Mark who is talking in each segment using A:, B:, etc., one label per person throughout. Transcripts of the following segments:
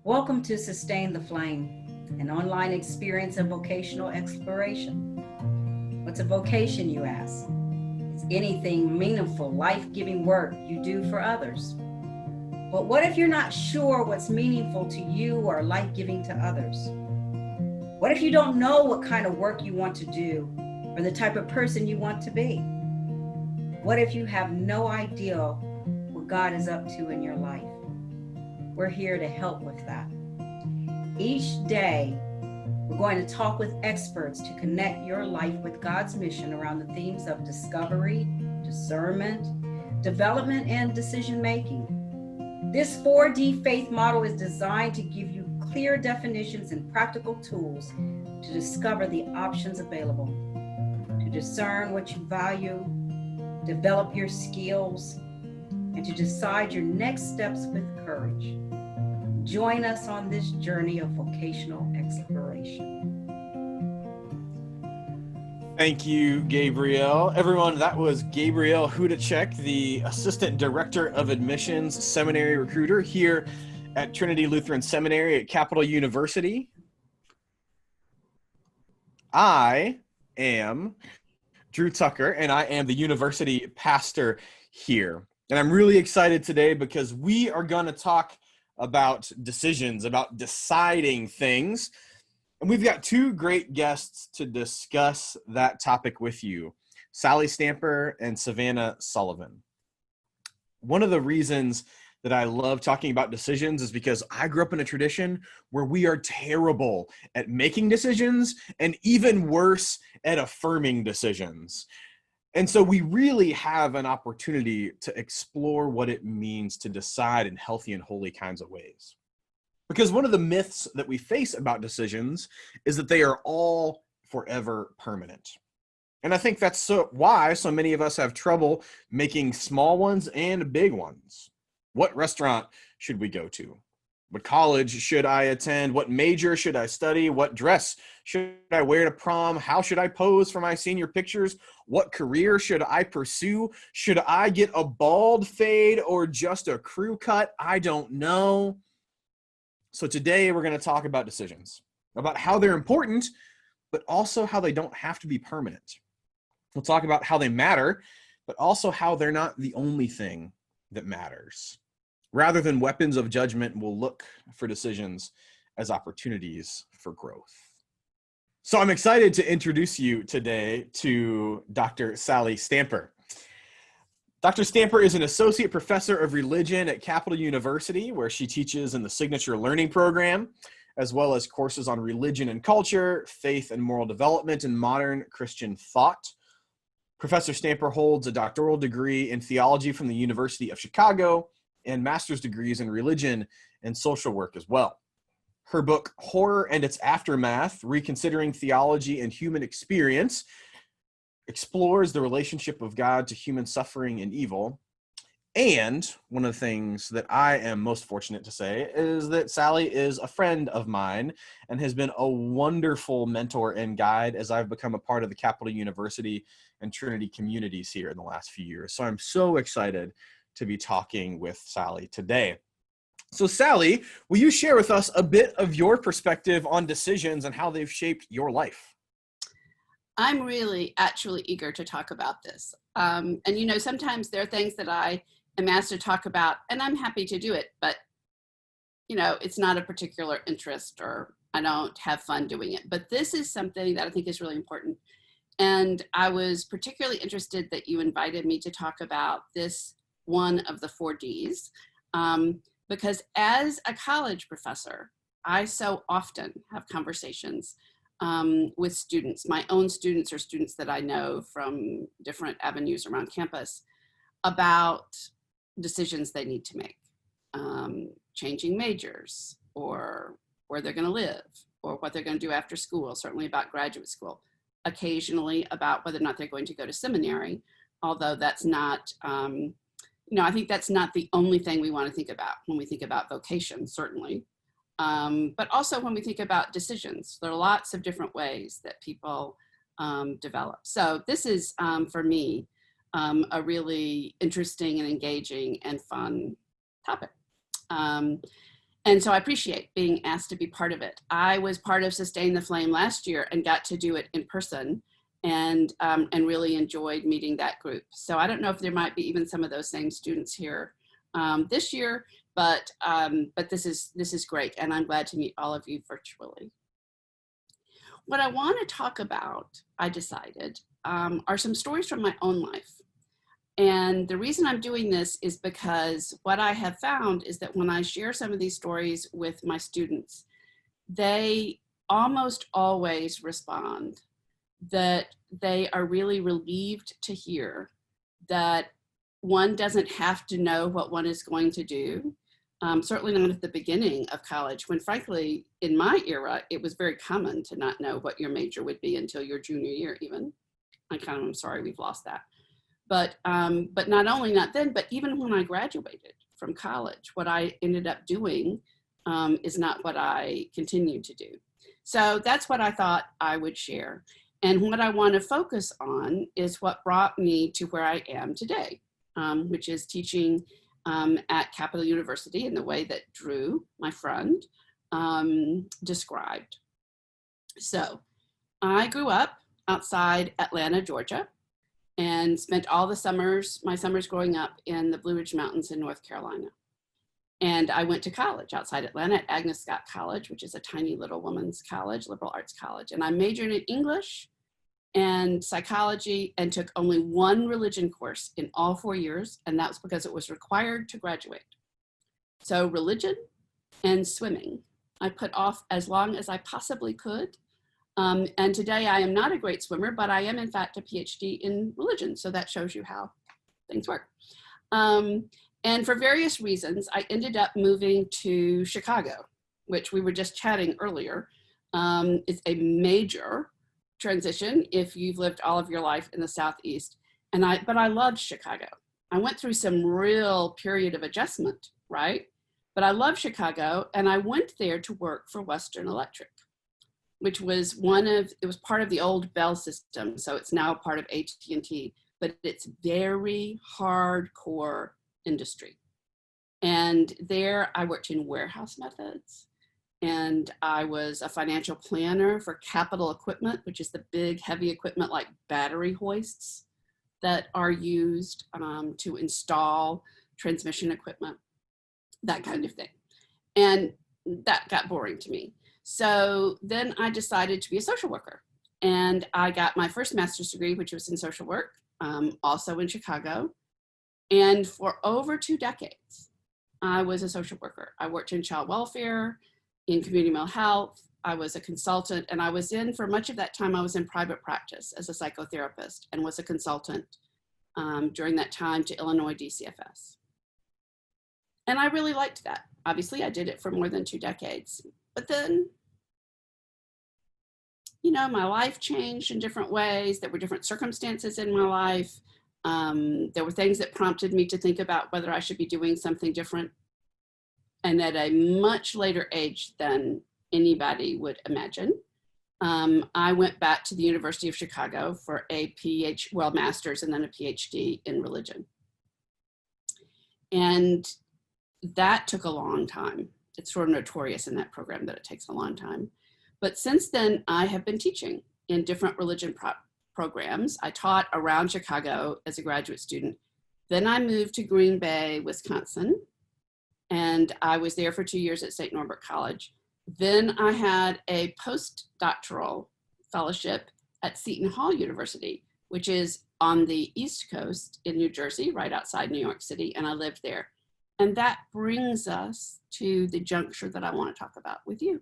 A: Welcome to Sustain the Flame, an online experience of vocational exploration. What's a vocation, you ask? It's anything meaningful, life giving work you do for others. But what if you're not sure what's meaningful to you or life giving to others? What if you don't know what kind of work you want to do or the type of person you want to be? What if you have no idea what God is up to in your life? We're here to help with that. Each day, we're going to talk with experts to connect your life with God's mission around the themes of discovery, discernment, development, and decision making. This 4D faith model is designed to give you clear definitions and practical tools to discover the options available, to discern what you value, develop your skills, and to decide your next steps with courage. Join us on this journey of vocational exploration.
B: Thank you, Gabrielle. Everyone, that was Gabrielle Hudacek, the Assistant Director of Admissions Seminary Recruiter here at Trinity Lutheran Seminary at Capital University. I am Drew Tucker, and I am the university pastor here. And I'm really excited today because we are going to talk about decisions, about deciding things. And we've got two great guests to discuss that topic with you, Sally Stamper and Savannah Sullivan. One of the reasons that I love talking about decisions is because I grew up in a tradition where we are terrible at making decisions and even worse at affirming decisions. And so we really have an opportunity to explore what it means to decide in healthy and holy kinds of ways. Because one of the myths that we face about decisions is that they are all forever permanent. And I think that's why so many of us have trouble making small ones and big ones. What restaurant should we go to? What college should I attend? What major should I study? What dress should I wear to prom? How should I pose for my senior pictures? What career should I pursue? Should I get a bald fade or just a crew cut? I don't know. So today we're going to talk about decisions, about how they're important, but also how they don't have to be permanent. We'll talk about how they matter, but also how they're not the only thing that matters. Rather than weapons of judgment, we'll look for decisions as opportunities for growth. So I'm excited to introduce you today to Dr. Sally Stamper. Dr. Stamper is an associate professor of religion at Capital University, where she teaches in the Signature Learning Program, as well as courses on religion and culture, faith and moral development, and modern Christian thought. Professor Stamper holds a doctoral degree in theology from the University of Chicago and master's degrees in religion and social work as well. Her book, Horror and Its Aftermath, Reconsidering Theology and Human Experience, explores the relationship of God to human suffering and evil. And one of the things that I am most fortunate to say is that Sally is a friend of mine and has been a wonderful mentor and guide as I've become a part of the Capital University and Trinity communities here in the last few years. So I'm so excited to be talking with Sally today. So Sally, will you share with us a bit of your perspective on decisions and how they've shaped your life?
C: I'm really actually eager to talk about this. And sometimes there are things that I am asked to talk about and I'm happy to do it, but it's not a particular interest or I don't have fun doing it. But this is something that I think is really important. And I was particularly interested that you invited me to talk about this one of the 4Ds, because as a college professor, I so often have conversations with students, my own students or students that I know from different avenues around campus, about decisions they need to make, changing majors or where they're going to live or what they're going to do after school, certainly about graduate school, occasionally about whether or not they're going to go to seminary, although that's not, I think that's not the only thing we want to think about when we think about vocation, certainly. But also when we think about decisions, there are lots of different ways that people develop. So this is, for me, a really interesting and engaging and fun topic. And so I appreciate being asked to be part of it. I was part of Sustain the Flame last year and got to do it in person, and really enjoyed meeting that group. So I don't know if there might be even some of those same students here this year, but this is great, and I'm glad to meet all of you virtually. What I want to talk about, I decided, are some stories from my own life. And the reason I'm doing this is because what I have found is that when I share some of these stories with my students, they almost always respond that they are really relieved to hear that one doesn't have to know what one is going to do. Certainly not at the beginning of college, when frankly, in my era, it was very common to not know what your major would be until your junior year even. I'm sorry we've lost that. But not only not then, but even when I graduated from college, what I ended up doing is not what I continued to do. So that's what I thought I would share. And what I want to focus on is what brought me to where I am today, which is teaching at Capital University in the way that Drew, my friend, described. So I grew up outside Atlanta, Georgia, and spent all the my summers growing up in the Blue Ridge Mountains in North Carolina. And I went to college outside Atlanta at Agnes Scott College, which is a tiny little women's college, liberal arts college. And I majored in English and psychology and took only one religion course in all 4 years. And that was because it was required to graduate. So religion and swimming, I put off as long as I possibly could. And today I am not a great swimmer, but I am in fact a PhD in religion. So that shows you how things work. And for various reasons, I ended up moving to Chicago, which we were just chatting earlier. It's a major transition if you've lived all of your life in the Southeast. But I loved Chicago. I went through some real period of adjustment, right? But I love Chicago, and I went there to work for Western Electric, which was it was part of the old Bell system. So it's now part of AT&T, but it's very hardcore industry. And there I worked in warehouse methods, and I was a financial planner for capital equipment, which is the big heavy equipment like battery hoists that are used to install transmission equipment, that kind of thing. And that got boring to me. So then I decided to be a social worker, and I got my first master's degree, which was in social work, also in Chicago. And for over 2 decades, I was a social worker. I worked in child welfare, in community mental health. I was a consultant, and for much of that time, I was in private practice as a psychotherapist and was a consultant during that time to Illinois DCFS. And I really liked that. Obviously, I did it for more than 2 decades. But then, my life changed in different ways. There were different circumstances in my life. There were things that prompted me to think about whether I should be doing something different. And at a much later age than anybody would imagine, I went back to the University of Chicago for a master's and then a PhD in religion. And that took a long time. It's sort of notorious in that program that it takes a long time. But since then, I have been teaching in different religion programs. I taught around Chicago as a graduate student. Then I moved to Green Bay, Wisconsin, and I was there for 2 years at St. Norbert College. Then I had a postdoctoral fellowship at Seton Hall University, which is on the East Coast in New Jersey, right outside New York City, and I lived there. And that brings us to the juncture that I want to talk about with you,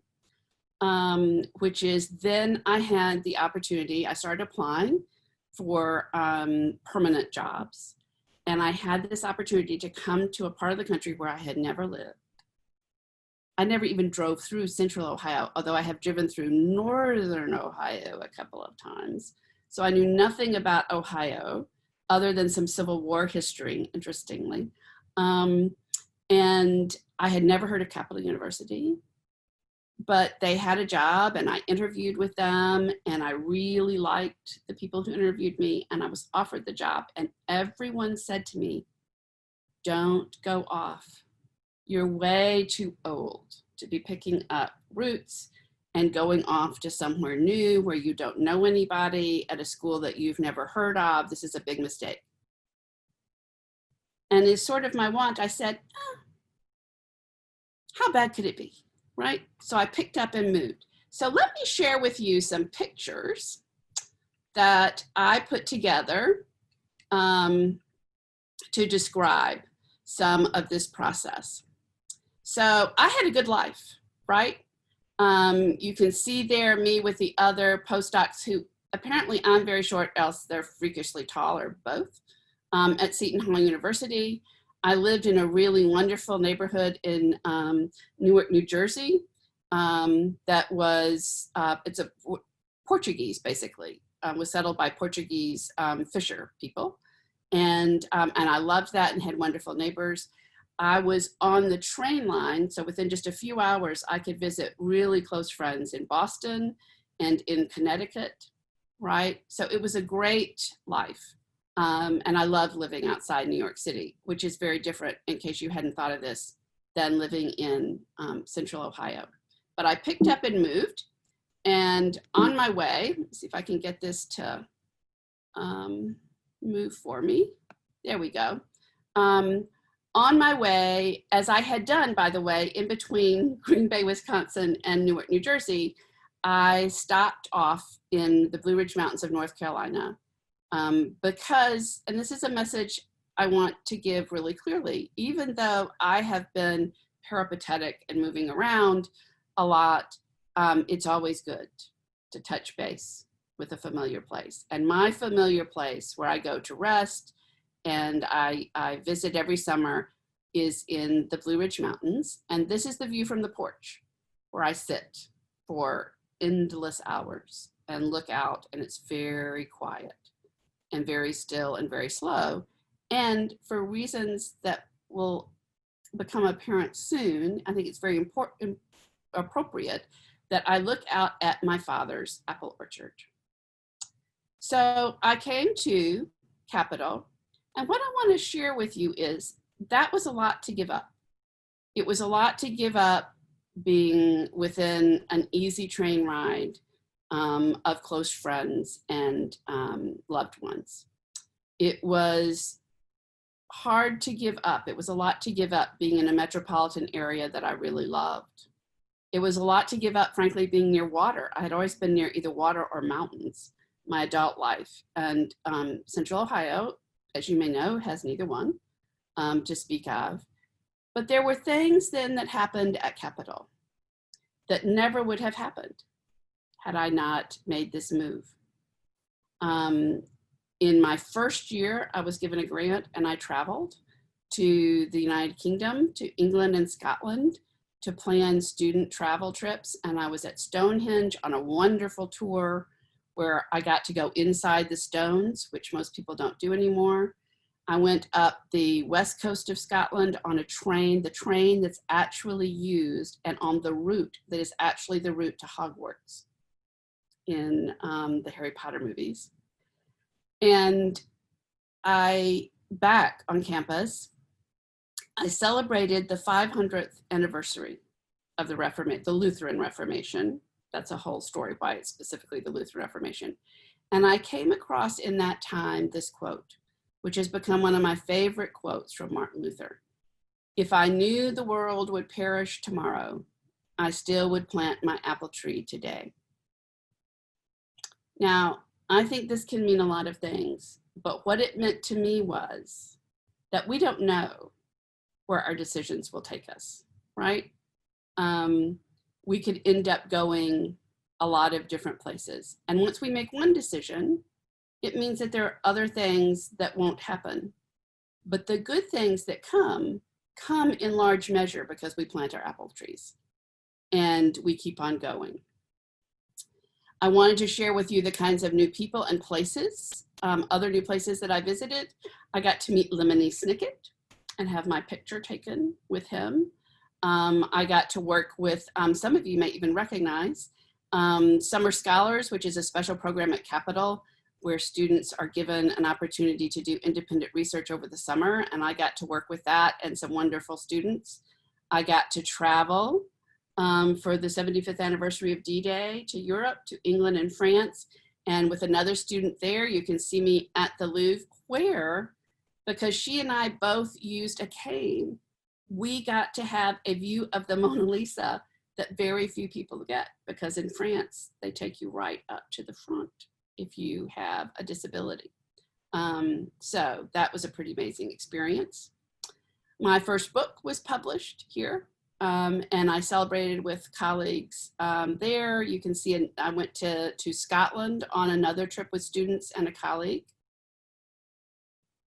C: which is then I had the opportunity, I started applying for permanent jobs. And I had this opportunity to come to a part of the country where I had never lived. I never even drove through central Ohio, although I have driven through northern Ohio a couple of times. So I knew nothing about Ohio other than some Civil War history, interestingly. And I had never heard of Capital University, but they had a job and I interviewed with them and I really liked the people who interviewed me and I was offered the job. And everyone said to me, don't go off. you're way too old to be picking up roots and going off to somewhere new where you don't know anybody at a school that you've never heard of. This is a big mistake. And as sort of my want, I said, how bad could it be, right? So I picked up and moved. So let me share with you some pictures that I put together to describe some of this process. So I had a good life, right? You can see there me with the other postdocs who apparently I'm very short, else they're freakishly tall or both, at Seton Hall University. I lived in a really wonderful neighborhood in Newark, New Jersey. That was, it's a Portuguese basically, was settled by Portuguese fisher people. And I loved that and had wonderful neighbors. I was on the train line, so within just a few hours, I could visit really close friends in Boston and in Connecticut, right? So it was a great life. And I loved living outside New York City, which is very different, in case you hadn't thought of this, than living in Central Ohio. But I picked up and moved, and on my way, let's see if I can get this to move for me. There we go. On my way, as I had done, by the way, in between Green Bay, Wisconsin and Newark, New Jersey, I stopped off in the Blue Ridge Mountains of North Carolina because, and this is a message I want to give really clearly, even though I have been peripatetic and moving around a lot, it's always good to touch base with a familiar place. And my familiar place where I go to rest and I visit every summer is in the Blue Ridge Mountains. And this is the view from the porch where I sit for endless hours and look out, and it's very quiet and very still and very slow. And for reasons that will become apparent soon, I think it's very appropriate that I look out at my father's apple orchard. So I came to Capitol, and what I want to share with you is that was a lot to give up. It was a lot to give up being within an easy train ride of close friends and loved ones. It was hard to give up. It was a lot to give up being in a metropolitan area that I really loved. It was a lot to give up, frankly, being near water. I had always been near either water or mountains my adult life. And Central Ohio, as you may know, has neither one to speak of. But there were things then that happened at Capitol that never would have happened had I not made this move. In my first year, I was given a grant and I traveled to the United Kingdom, to England and Scotland to plan student travel trips. And I was at Stonehenge on a wonderful tour where I got to go inside the stones, which most people don't do anymore. I went up the west coast of Scotland on a train, the train that's actually used and on the route that is actually the route to Hogwarts in the Harry Potter movies. And back on campus, I celebrated the 500th anniversary of the Lutheran Reformation. That's a whole story why it's specifically the Lutheran Reformation. And I came across in that time this quote, which has become one of my favorite quotes from Martin Luther. "If I knew the world would perish tomorrow, I still would plant my apple tree today." Now, I think this can mean a lot of things, but what it meant to me was that we don't know where our decisions will take us, right? We could end up going a lot of different places. And once we make one decision, it means that there are other things that won't happen. But the good things that come in large measure because we plant our apple trees and we keep on going. I wanted to share with you the kinds of new people and places, other new places that I visited. I got to meet Lemony Snicket and have my picture taken with him. I got to work with, some of you may even recognize, Summer Scholars, which is a special program at Capitol where students are given an opportunity to do independent research over the summer. And I got to work with that and some wonderful students. I got to travel for the 75th anniversary of D-Day to Europe, to England and France. And with another student there, you can see me at the Louvre, where, because she and I both used a cane, we got to have a view of the Mona Lisa that very few people get, because in France, they take you right up to the front if you have a disability. So that was a pretty amazing experience. My first book was published here, and I celebrated with colleagues there. You can see I went to Scotland on another trip with students and a colleague.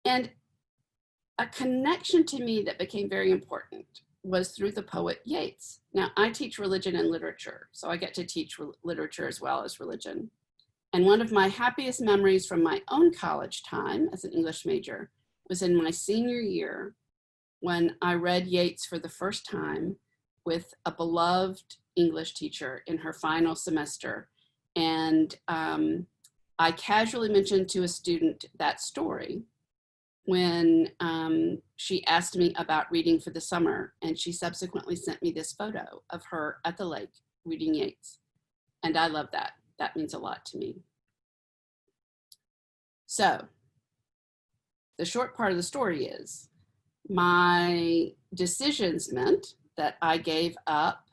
C: And a connection to me that became very important was through the poet Yeats. Now, I teach religion and literature, so I get to teach literature as well as religion. And one of my happiest memories from my own college time as an English major was in my senior year, when I read Yeats for the first time with a beloved English teacher in her final semester. And I casually mentioned to a student that story when she asked me about reading for the summer, and she subsequently sent me this photo of her at the lake reading Yeats. And I love that. That means a lot to me. So the short part of the story is, my decisions meant that I gave up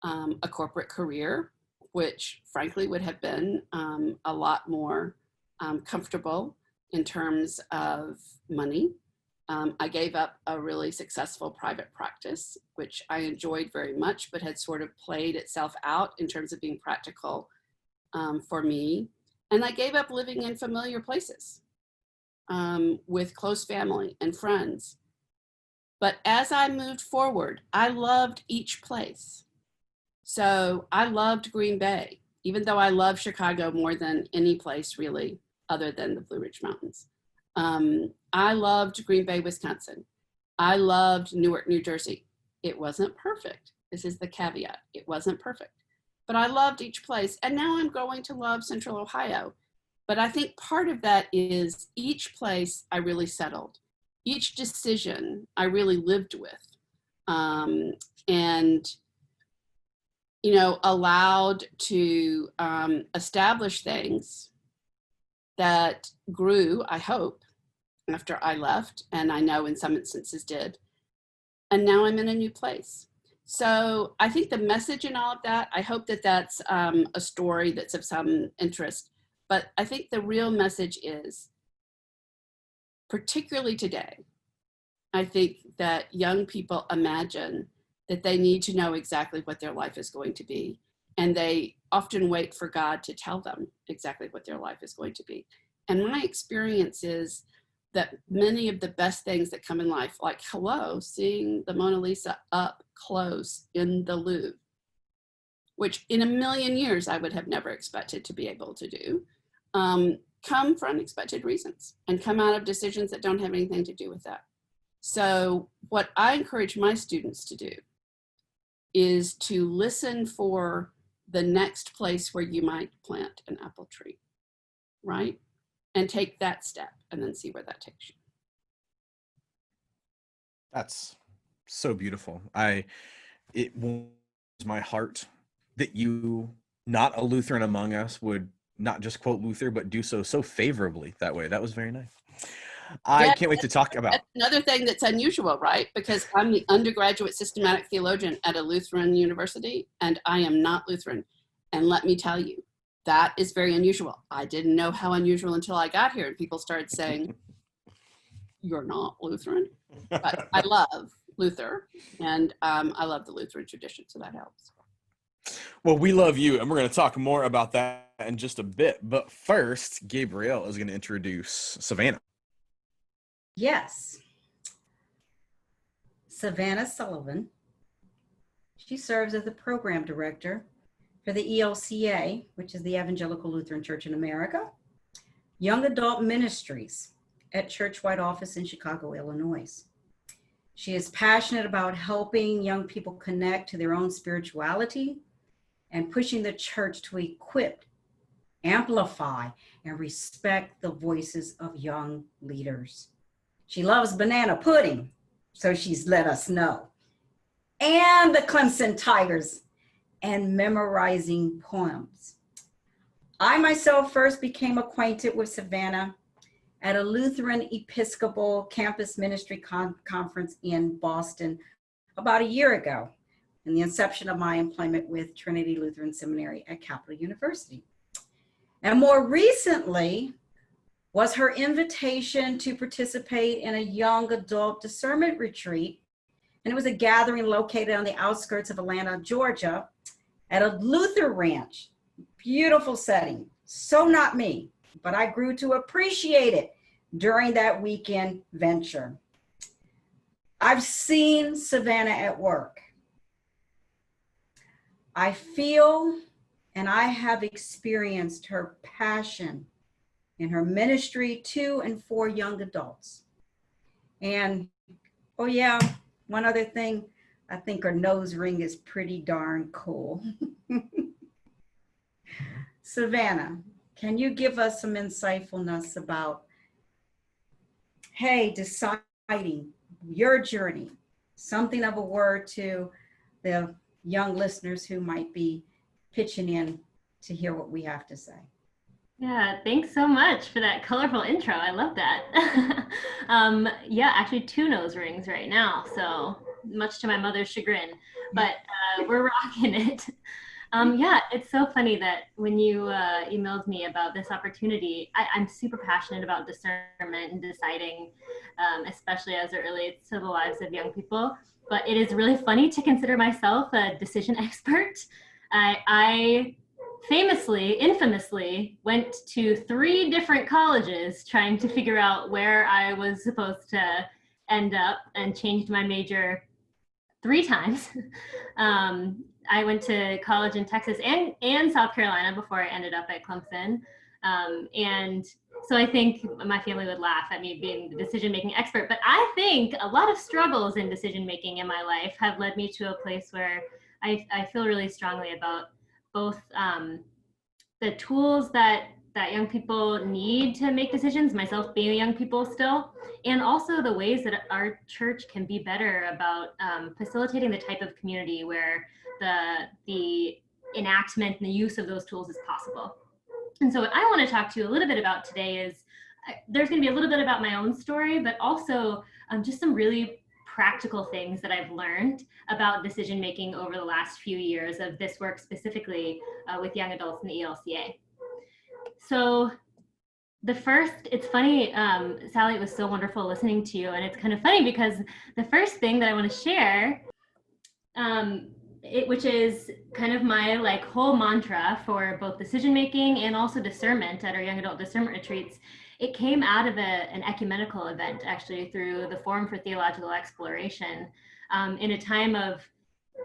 C: a corporate career, which frankly would have been a lot more comfortable in terms of money. I gave up a really successful private practice, which I enjoyed very much, but had sort of played itself out in terms of being practical for me. And I gave up living in familiar places with close family and friends. But as I moved forward, I loved each place. So I loved Green Bay, even though I love Chicago more than any place really, other than the Blue Ridge Mountains. I loved Green Bay, Wisconsin. I loved Newark, New Jersey. It wasn't perfect. This is the caveat. It wasn't perfect, but I loved each place. And now I'm going to love Central Ohio. But I think part of that is each place I really settled. Each decision I really lived with, and allowed to establish things that grew, I hope, after I left, and I know in some instances did. And now I'm in a new place. So I think the message in all of that, I hope that that's a story that's of some interest. But I think the real message is, particularly today, I think that young people imagine that they need to know exactly what their life is going to be. And they often wait for God to tell them exactly what their life is going to be. And my experience is that many of the best things that come in life, like seeing the Mona Lisa up close in the Louvre, which in a million years I would have never expected to be able to do, come for unexpected reasons and come out of decisions that don't have anything to do with that. So what I encourage my students to do is to listen for the next place where you might plant an apple tree, right? And take that step and then see where that takes you.
B: That's so beautiful. It warms my heart that you, not a Lutheran among us, would not just quote Luther, but do so favorably that way. That was very nice. I can't wait to talk about.
C: That's another thing that's unusual, right? Because I'm the undergraduate systematic theologian at a Lutheran university, and I am not Lutheran. And let me tell you, that is very unusual. I didn't know how unusual until I got here, and people started saying, "You're not Lutheran," but I love Luther, and I love the Lutheran tradition, so that helps.
B: Well, we love you, and we're going to talk more about that in just a bit. But first, Gabrielle is going to introduce Savannah.
A: Yes. Savannah Sullivan. She serves as the program director for the ELCA, which is the Evangelical Lutheran Church in America, Young Adult Ministries at Churchwide Office in Chicago, Illinois. She is passionate about helping young people connect to their own spirituality and pushing the church to equip, amplify, and respect the voices of young leaders. She loves banana pudding, so she's let us know. and the Clemson Tigers, and memorizing poems. I myself first became acquainted with Savannah at a Lutheran Episcopal Campus Ministry Conference in Boston about a year ago, in the inception of my employment with Trinity Lutheran Seminary at Capital University. And more recently was her invitation to participate in a young adult discernment retreat. And it was a gathering located on the outskirts of Atlanta, Georgia, at a Luther ranch. Beautiful setting. So not me, but I grew to appreciate it during that weekend venture. I've seen Savannah at work. I feel and I have experienced her passion in her ministry to and for young adults. And, oh yeah, one other thing, I think her nose ring is pretty darn cool. Savannah, can you give us some insightfulness about, hey, deciding your journey, something of a word to the young listeners who might be pitching in to hear what we have to say?
D: Yeah, thanks so much for that colorful intro. I love that. Yeah, actually 2 nose rings right now, so much to my mother's chagrin, but we're rocking it. Yeah, it's so funny that when you emailed me about this opportunity, I'm super passionate about discernment and deciding, especially as it relates to the lives of young people. But it is really funny to consider myself a decision expert. I infamously went to 3 different colleges trying to figure out where I was supposed to end up, and changed my major 3 times. I went to college in Texas and South Carolina before I ended up at Clemson. And so I think my family would laugh at me being the decision-making expert, but I think a lot of struggles in decision-making in my life have led me to a place where I feel really strongly about both the tools that young people need to make decisions, myself being a young people still, and also the ways that our church can be better about facilitating the type of community where the enactment and the use of those tools is possible. And so what I want to talk to you a little bit about today is, there's going to be a little bit about my own story, but also just some really practical things that I've learned about decision making over the last few years of this work, specifically with young adults in the ELCA. So the first, it's funny, Sally, it was so wonderful listening to you. And it's kind of funny because the first thing that I want to share, which is kind of my whole mantra for both decision making and also discernment at our young adult discernment retreats, it came out of an ecumenical event, actually, through the Forum for Theological Exploration, in a time of,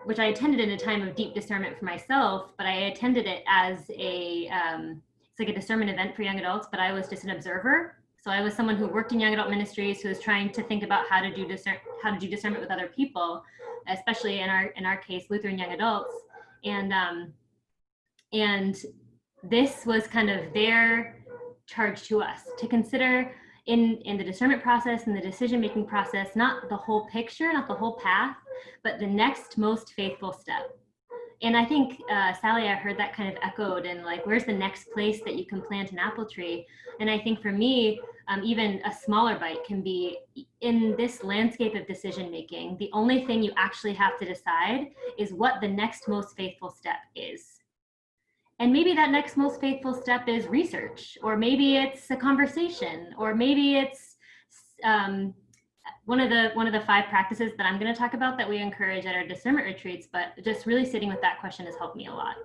D: which I attended in a time of deep discernment for myself, but I attended it as it's like a discernment event for young adults, but I was just an observer. So I was someone who worked in young adult ministries, who was trying to think about how to do discernment with other people, especially in our case, Lutheran young adults. And this was kind of their charge to us to consider in the discernment process and the decision-making process, not the whole picture, not the whole path, but the next most faithful step. And I think, Sally, I heard that kind of echoed in where's the next place that you can plant an apple tree? And I think for me, even a smaller bite can be, in this landscape of decision-making, the only thing you actually have to decide is what the next most faithful step is. And maybe that next most faithful step is research, or maybe it's a conversation, or maybe it's one of the 5 practices that I'm going to talk about that we encourage at our discernment retreats. But just really sitting with that question has helped me a lot.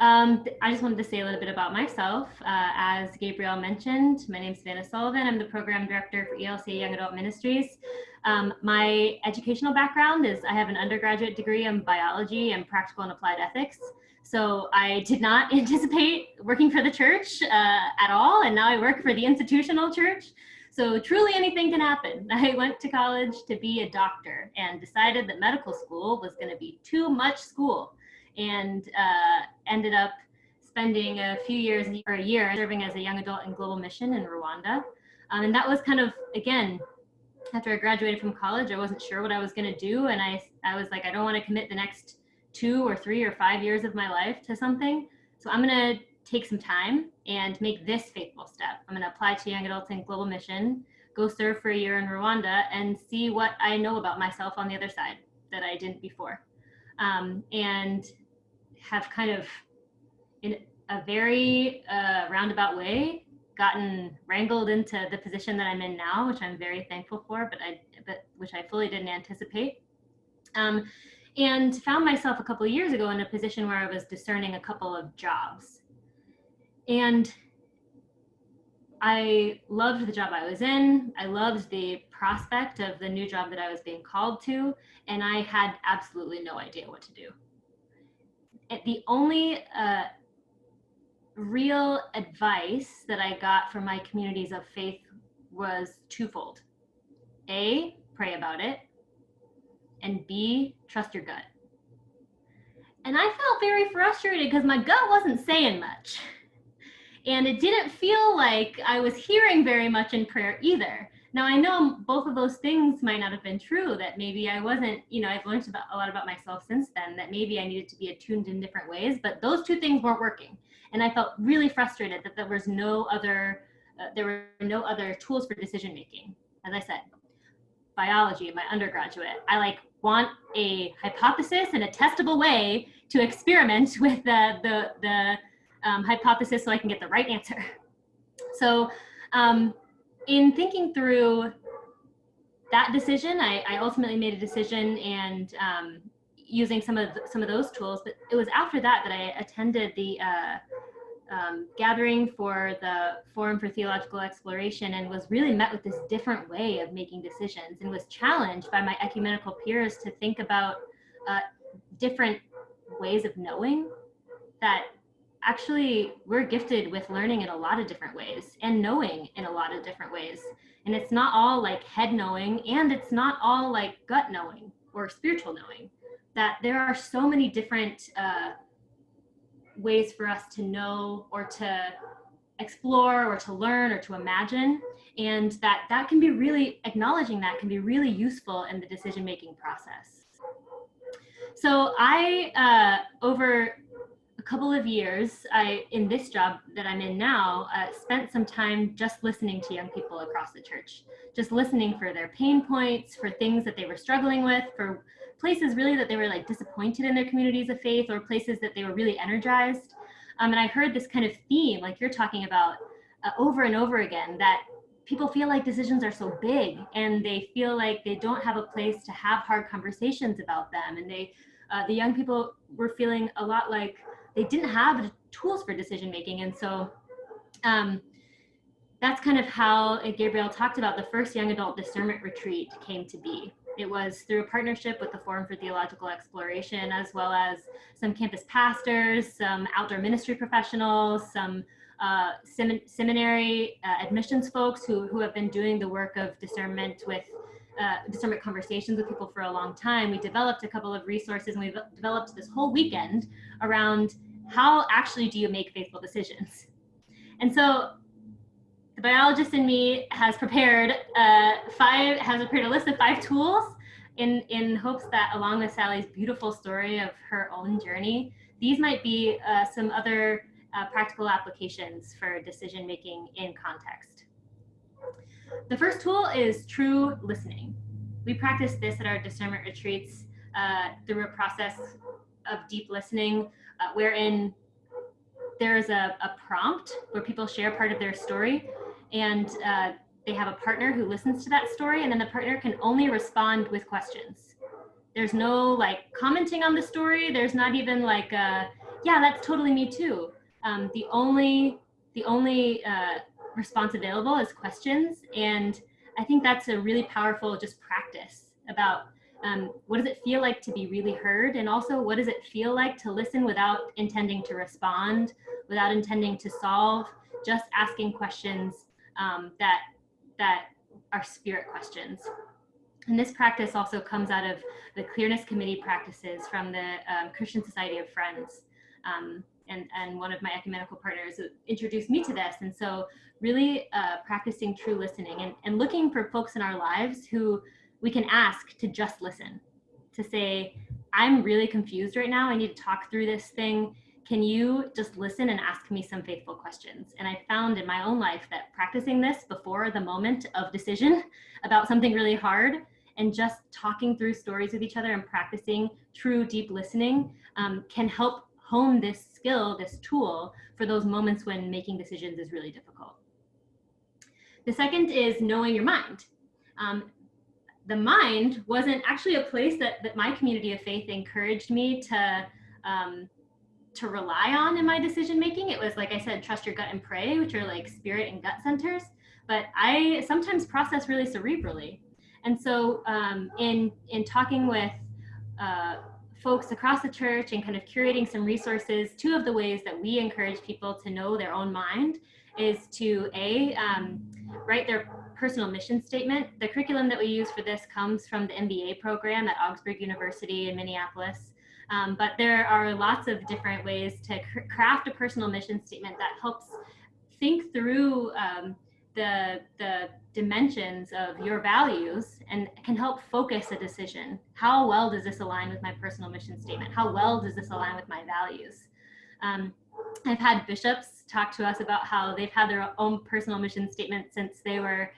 D: I just wanted to say a little bit about myself. As Gabrielle mentioned, my name is Savannah Sullivan. I'm the program director for ELCA Young Adult Ministries. My educational background is I have an undergraduate degree in biology and practical and applied ethics. So I did not anticipate working for the church at all, and now I work for the institutional church. So truly anything can happen. I went to college to be a doctor and decided that medical school was going to be too much school, and ended up spending a few years or a year serving as a young adult in global mission in Rwanda. And that was kind of, again, after I graduated from college, I wasn't sure what I was going to do. And I was like, I don't want to commit the next 2 or 3 or 5 years of my life to something. So I'm going to take some time and make this faithful step. I'm going to apply to Young Adults in Global Mission, go serve for a year in Rwanda, and see what I know about myself on the other side that I didn't before. And have kind of, in a very roundabout way, gotten wrangled into the position that I'm in now, which I'm very thankful for, but which I fully didn't anticipate. And found myself a couple of years ago in a position where I was discerning a couple of jobs. And I loved the job I was in. I loved the prospect of the new job that I was being called to, and I had absolutely no idea what to do. The only real advice that I got from my communities of faith was twofold. A, pray about it, and B, trust your gut. And I felt very frustrated because my gut wasn't saying much. And it didn't feel like I was hearing very much in prayer either. Now, I know both of those things might not have been true, that maybe I wasn't, I've learned a lot about myself since then, that maybe I needed to be attuned in different ways, but those two things weren't working. And I felt really frustrated that there was no other tools for decision making. As I said, biology in my undergraduate, I want a hypothesis and a testable way to experiment with the hypothesis so I can get the right answer. So in thinking through that decision, I ultimately made a decision and using some of those tools, but it was after that I attended the gathering for the Forum for Theological Exploration and was really met with this different way of making decisions, and was challenged by my ecumenical peers to think about different ways of knowing, that actually we're gifted with learning in a lot of different ways and knowing in a lot of different ways. And it's not all like head knowing, and it's not all like gut knowing or spiritual knowing, that there are so many different ways for us to know or to explore or to learn or to imagine, and that can be really, acknowledging that can be really useful in the decision-making process. So I, over a couple of years, in this job that I'm in now, spent some time just listening to young people across the church, just listening for their pain points, for things that they were struggling with, for places really that they were disappointed in their communities of faith, or places that they were really energized. And I heard this kind of theme, like you're talking about, over and over again, that people feel like decisions are so big, and they feel like they don't have a place to have hard conversations about them. And the young people were feeling a lot like they didn't have tools for decision making. And so that's kind of how Gabriel talked about the first young adult discernment retreat came to be. It was through a partnership with the Forum for Theological Exploration, as well as some campus pastors, some outdoor ministry professionals, some seminary admissions folks who have been doing the work of discernment with discernment conversations with people for a long time. We developed a couple of resources, and we developed this whole weekend around how actually do you make faithful decisions. And so the biologist in me has prepared a list of 5 tools in hopes that, along with Sally's beautiful story of her own journey, these might be some other practical applications for decision making in context. The first tool is true listening. We practice this at our discernment retreats through a process of deep listening, wherein there's a prompt where people share part of their story, and they have a partner who listens to that story, and then the partner can only respond with questions. There's no commenting on the story. There's not even yeah, that's totally me too. The only response available is questions. And I think that's a really powerful just practice about what does it feel like to be really heard? And also, what does it feel like to listen without intending to respond, without intending to solve, just asking questions that are spirit questions. And this practice also comes out of the Clearness Committee practices from the Christian Society of Friends. and one of my ecumenical partners introduced me to this. And so really practicing true listening and looking for folks in our lives who we can ask to just listen, to say, I'm really confused right now. I need to talk through this thing. Can you just listen and ask me some faithful questions? And I found in my own life that practicing this before the moment of decision about something really hard and just talking through stories with each other and practicing true deep listening can help hone this skill, this tool for those moments when making decisions is really difficult. The second is knowing your mind. The mind wasn't actually a place that my community of faith encouraged me to rely on in my decision making. It was, like I said, trust your gut and pray, which are like spirit and gut centers. But I sometimes process really cerebrally. And so in talking with folks across the church and kind of curating some resources, two of the ways that we encourage people to know their own mind is to write their personal mission statement. The curriculum that we use for this comes from the MBA program at Augsburg University in Minneapolis. But there are lots of different ways to craft a personal mission statement that helps think through the dimensions of your values and can help focus a decision. How well does this align with my personal mission statement? How well does this align with my values? I've had bishops talk to us about how they've had their own personal mission statement since they were,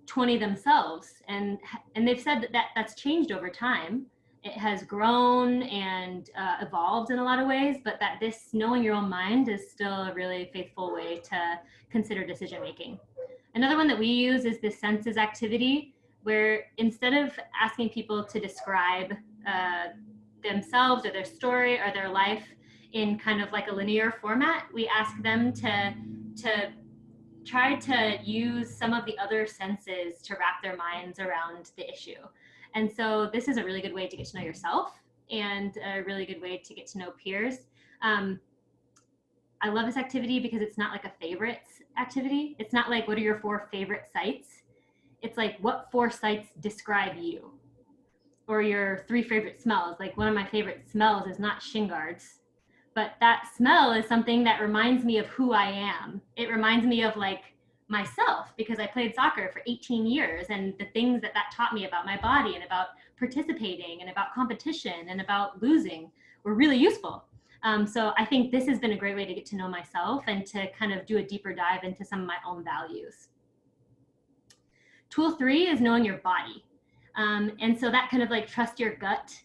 D: 20 themselves. And they've said that's changed over time. It has grown and evolved in a lot of ways, but that this knowing your own mind is still a really faithful way to consider decision making. Another one that we use is the Census Activity, where instead of asking people to describe themselves or their story or their life in kind of like a linear format, we ask them to try to use some of the other senses to wrap their minds around the issue. And so this is a really good way to get to know yourself and a really good way to get to know peers. I love this activity because it's not like a favorites activity. It's not like, what are your 4 favorite sites? It's like, what 4 sites describe you? Or your 3 favorite smells. Like, one of my favorite smells is not shin guards, but that smell is something that reminds me of who I am. It reminds me of like myself, because I played soccer for 18 years, and the things that taught me about my body and about participating and about competition and about losing were really useful. So I think this has been a great way to get to know myself and to kind of do a deeper dive into some of my own values. Tool 3 is knowing your body. And so that kind of like trust your gut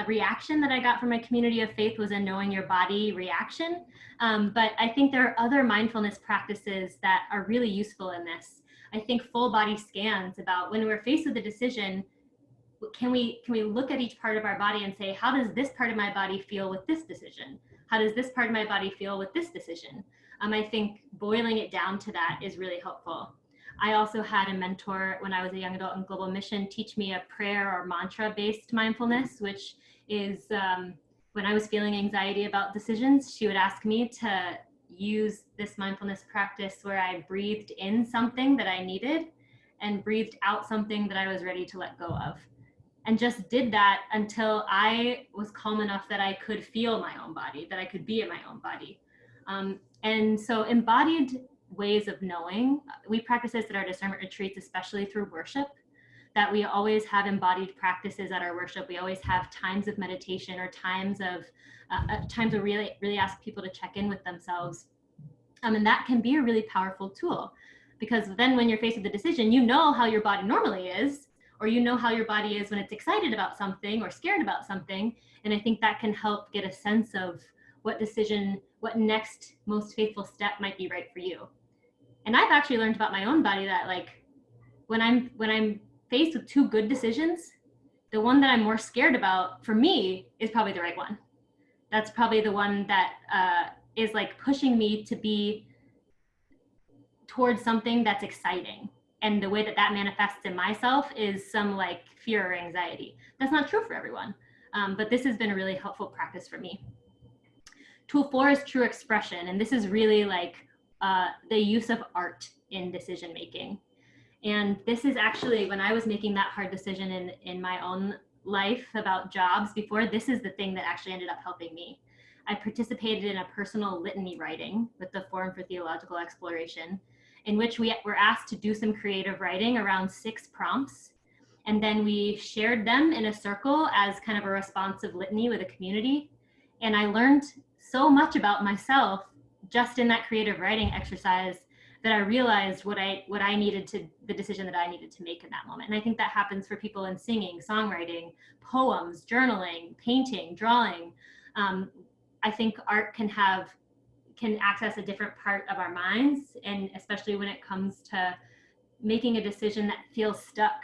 D: reaction that I got from my community of faith was a knowing your body reaction. But I think there are other mindfulness practices that are really useful in this. I think full body scans about when we're faced with a decision, can we look at each part of our body and say, how does this part of my body feel with this decision? How does this part of my body feel with this decision? I think boiling it down to that is really helpful. I also had a mentor when I was a young adult in global mission teach me a prayer or mantra-based mindfulness, which is when I was feeling anxiety about decisions, she would ask me to use this mindfulness practice where I breathed in something that I needed and breathed out something that I was ready to let go of. And just did that until I was calm enough that I could feel my own body, that I could be in my own body. And so embodied ways of knowing, we practice this at our discernment retreats, especially through worship, that we always have embodied practices at our worship. We always have times of meditation or times where we really ask people to check in with themselves. And that can be a really powerful tool, because then when you're faced with a decision, you know how your body normally is, or you know how your body is when it's excited about something or scared about something. And I think that can help get a sense of what next most faithful step might be right for you. And I've actually learned about my own body that like when I'm faced with 2 good decisions, the one that I'm more scared about for me is probably the right one. That's probably the one that is like pushing me to be towards something that's exciting. And the way that manifests in myself is some like fear or anxiety. That's not true for everyone, but this has been a really helpful practice for me. Tool 4 is true expression. And this is really like the use of art in decision making. And this is actually, when I was making that hard decision in my own life about jobs before, this is the thing that actually ended up helping me. I participated in a personal litany writing with the Forum for Theological Exploration, in which we were asked to do some creative writing around 6 prompts. And then we shared them in a circle as kind of a responsive litany with a community. And I learned so much about myself just in that creative writing exercise that I realized what I needed to, the decision that I needed to make in that moment. And I think that happens for people in singing, songwriting, poems, journaling, painting, drawing. I think art can access a different part of our minds, and especially when it comes to making a decision that feels stuck,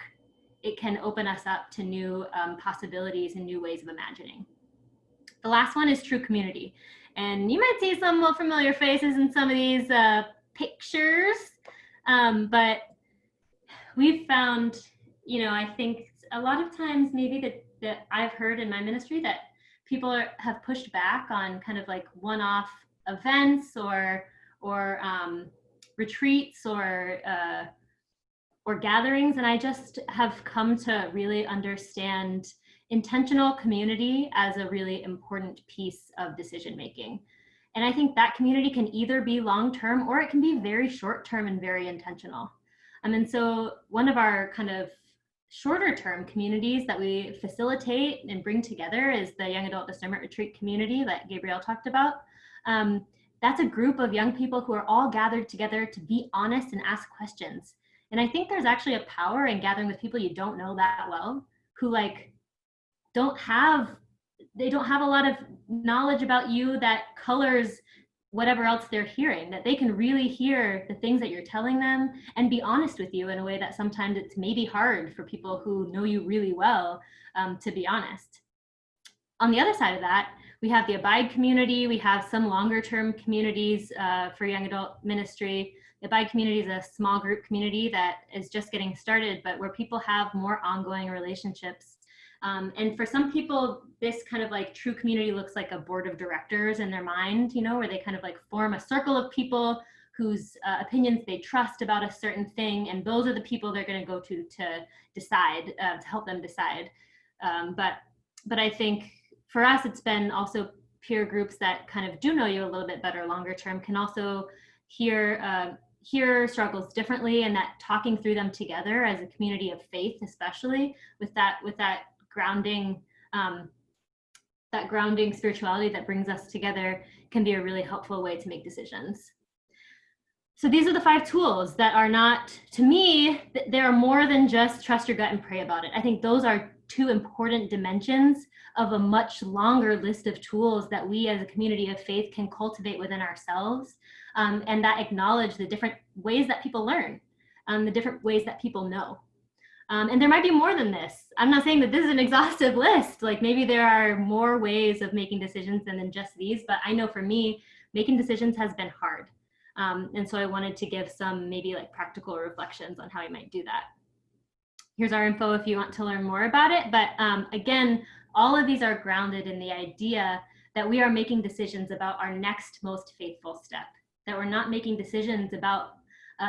D: it can open us up to new possibilities and new ways of imagining. The last one is true community. And you might see some familiar faces in some of these pictures, but we've found, I think a lot of times maybe that I've heard in my ministry that people have pushed back on kind of like one-off events or retreats or gatherings, and I just have come to really understand intentional community as a really important piece of decision making. And I think that community can either be long-term or it can be very short-term and very intentional. And so one of our kind of shorter-term communities that we facilitate and bring together is the Young Adult Discernment Retreat community that Gabrielle talked about. That's a group of young people who are all gathered together to be honest and ask questions. And I think there's actually a power in gathering with people you don't know that well, who don't have a lot of knowledge about you that colors whatever else they're hearing, that they can really hear the things that you're telling them and be honest with you in a way that sometimes it's maybe hard for people who know you really well to be honest. On the other side of that, we have the Abide community. We have some longer term communities for young adult ministry. The Abide community is a small group community that is just getting started, but where people have more ongoing relationships. And for some people, this kind of like true community looks like a board of directors in their mind, where they kind of like form a circle of people whose opinions they trust about a certain thing. And those are the people they're going to go to decide, to help them decide. But I think for us, it's been also peer groups that kind of do know you a little bit better longer term can also hear struggles differently, and that talking through them together as a community of faith, especially with that grounding spirituality that brings us together, can be a really helpful way to make decisions. So these are the 5 tools that are not, to me, they're more than just trust your gut and pray about it. I think those are 2 important dimensions of a much longer list of tools that we as a community of faith can cultivate within ourselves, and that acknowledge the different ways that people learn, the different ways that people know. And there might be more than this. I'm not saying that this is an exhaustive list. Like maybe there are more ways of making decisions than just these, but I know for me, making decisions has been hard. And so I wanted to give some maybe like practical reflections on how I might do that. Here's our info if you want to learn more about it. But again, all of these are grounded in the idea that we are making decisions about our next most faithful step, that we're not making decisions about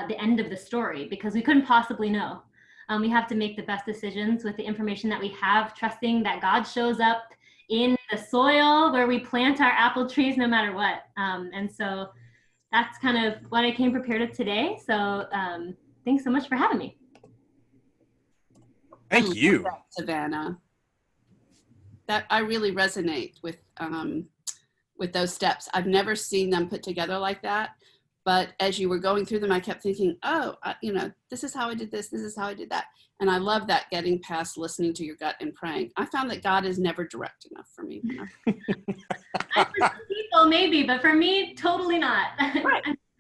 D: the end of the story because we couldn't possibly know. We have to make the best decisions with the information that we have, trusting that God shows up in the soil where we plant our apple trees no matter what. And so that's kind of what I came prepared with today. So thanks so much for having me.
B: Thank you,
C: Savannah. That I really resonate with those steps. I've never seen them put together like that. But as you were going through them, I kept thinking, this is how I did this. This is how I did that. And I love that, getting past listening to your gut and praying. I found that God is never direct enough for me.
D: For some people, maybe, but for me, totally not.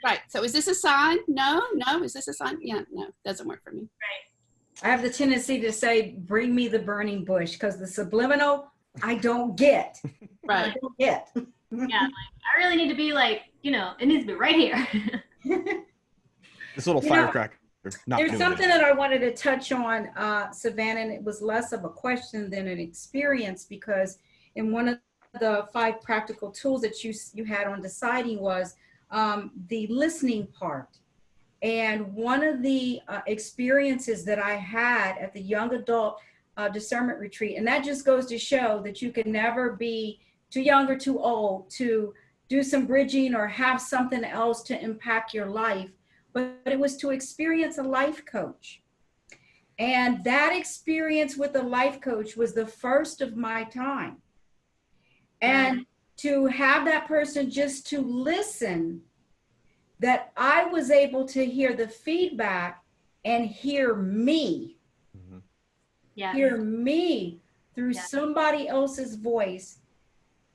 C: Right. So is this a sign? No. Is this a sign? Yeah, no, doesn't work for me.
A: Right. I have the tendency to say, bring me the burning bush, because the subliminal, I don't get.
C: Right.
A: I don't get.
D: Yeah, I really need to be it needs to be right here.
B: This little firecracker.
A: There's something that I wanted to touch on, Savannah, and it was less of a question than an experience, because in one of the 5 practical tools that you had on deciding was the listening part. And one of the experiences that I had at the Young Adult Discernment Retreat, and that just goes to show that you can never be too young or too old to do some bridging or have something else to impact your life, but it was to experience a life coach. And that experience with a life coach was the first of my time. And to have that person just to listen, that I was able to hear the feedback and hear me, hear me through somebody else's voice,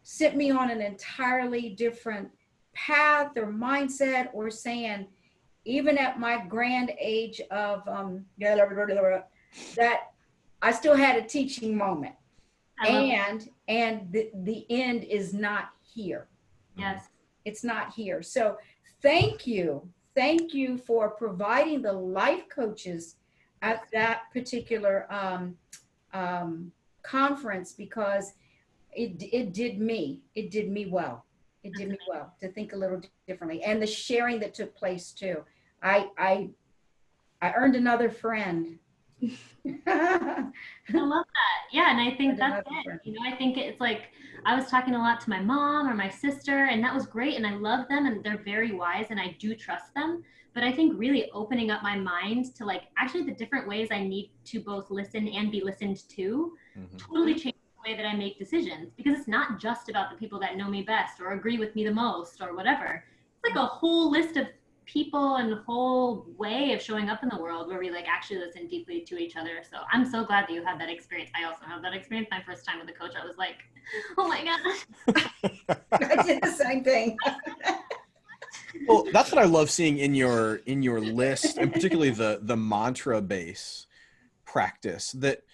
A: sent me on an entirely different path or mindset, or saying, even at my grand age of that I still had a teaching moment. And the end is not here.
D: Yes.
A: It's not here. So thank you for providing the life coaches at that particular conference, because it did me well. It did me well to think a little differently, and the sharing that took place too. I earned another friend.
D: I love that. Yeah, and I think that's it. You know, I think it's like, I was talking a lot to my mom or my sister, and that was great, and I love them, and they're very wise, and I do trust them. But I think really opening up my mind to like actually the different ways I need to both listen and be listened to totally changed the way that I make decisions, because it's not just about the people that know me best or agree with me the most or whatever. It's like a whole list of people and the whole way of showing up in the world where we like actually listen deeply to each other. So I'm so glad that you had that experience. I also had that experience. My first time with a coach, I was like, oh my gosh.
A: I did the same thing.
B: Well, that's what I love seeing in your list, and particularly the mantra base practice, that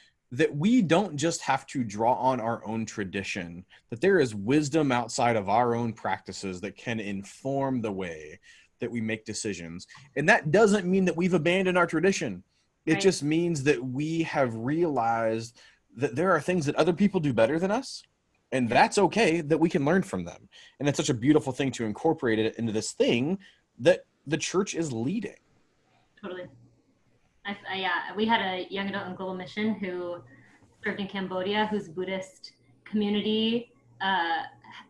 B: we don't just have to draw on our own tradition, that there is wisdom outside of our own practices that can inform the way that we make decisions. And that doesn't mean that we've abandoned our tradition. It just means that we have realized that there are things that other people do better than us, and that's okay, that we can learn from them. And it's such a beautiful thing to incorporate it into this thing that the church is leading.
D: Totally. We had a young adult in global mission who served in Cambodia, whose Buddhist community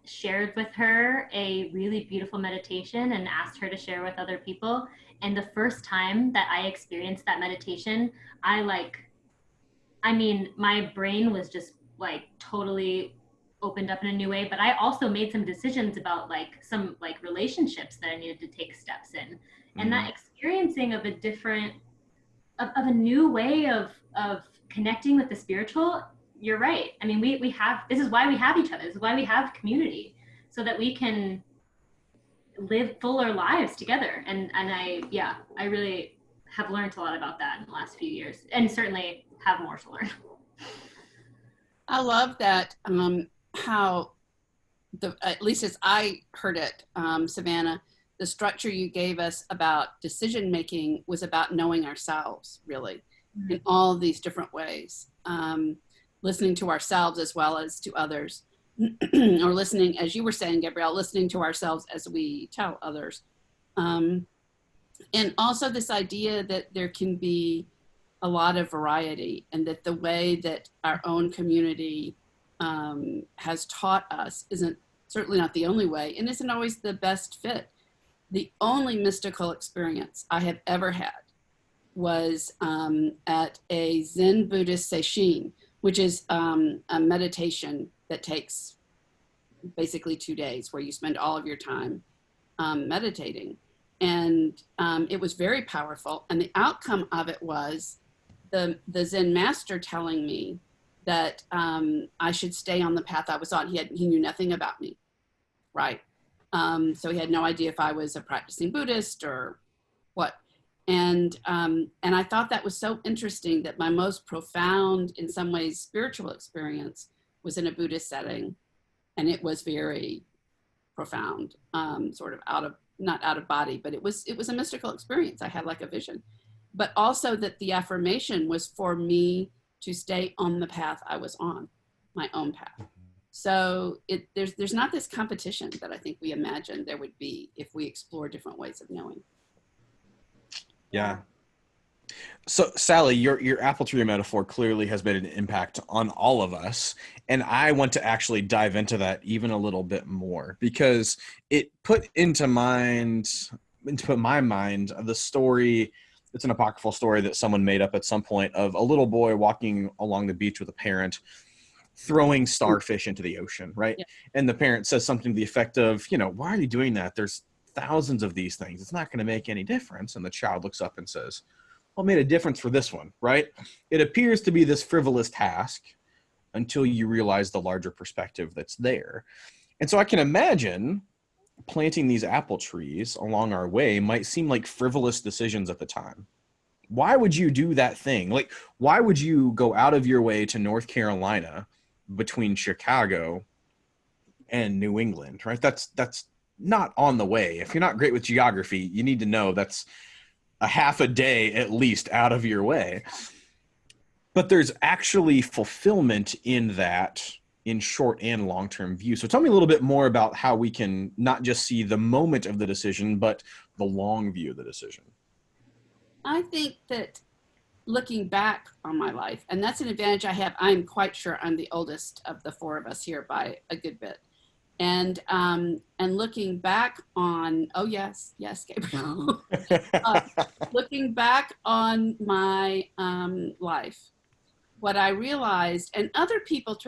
D: shared with her a really beautiful meditation and asked her to share with other people. And the first time that I experienced that meditation, my brain was just like totally opened up in a new way, but I also made some decisions about like some like relationships that I needed to take steps in. And that experiencing of a new way of connecting with the spiritual, you're right. I mean, we have, this is why we have each other. This is why we have community, so that we can live fuller lives together. And I really have learned a lot about that in the last few years, and certainly have more to learn.
C: I love that, how at least as I heard it, Savannah, the structure you gave us about decision making was about knowing ourselves, really, in all of these different ways, listening to ourselves as well as to others, or listening, as you were saying, Gabrielle, listening to ourselves as we tell others, and also this idea that there can be a lot of variety, and that the way that our own community has taught us isn't certainly not the only way, and isn't always the best fit. The only mystical experience I have ever had was at a Zen Buddhist seishin, which is a meditation that takes basically 2 days, where you spend all of your time meditating. And it was very powerful. And the outcome of it was the Zen master telling me that I should stay on the path I was on. He knew nothing about me, right? So he had no idea if I was a practicing Buddhist or what. And I thought that was so interesting, that my most profound, in some ways, spiritual experience was in a Buddhist setting. And it was very profound, sort of not out of body, but it was a mystical experience. I had like a vision, but also that the affirmation was for me to stay on the path I was on, my own path. So there's not this competition that I think we imagined there would be if we explore different ways of knowing.
B: Yeah. So, Sally, your apple tree metaphor clearly has made an impact on all of us, and I want to actually dive into that even a little bit more because it put my mind the story. It's an apocryphal story that someone made up at some point of a little boy walking along the beach with a parent throwing starfish into the ocean, right?
C: Yeah.
B: And the parent says something to the effect of, why are you doing that? There's thousands of these things. It's not going to make any difference. And the child looks up and says, well, it made a difference for this one, right? It appears to be this frivolous task until you realize the larger perspective that's there. And so I can imagine planting these apple trees along our way might seem like frivolous decisions at the time. Why would you do that thing? Like, why would you go out of your way to North Carolina between Chicago and New England, right? That's not on the way. If you're not great with geography, you need to know that's a half a day at least out of your way. But there's actually fulfillment in that in short and long-term view. So tell me a little bit more about how we can not just see the moment of the decision, but the long view of the decision.
C: I think that looking back on my life, and that's an advantage I have. I'm quite sure I'm the oldest of the four of us here by a good bit. And looking back on, oh yes, Gabriel. Looking back on my life, what I realized, and other people,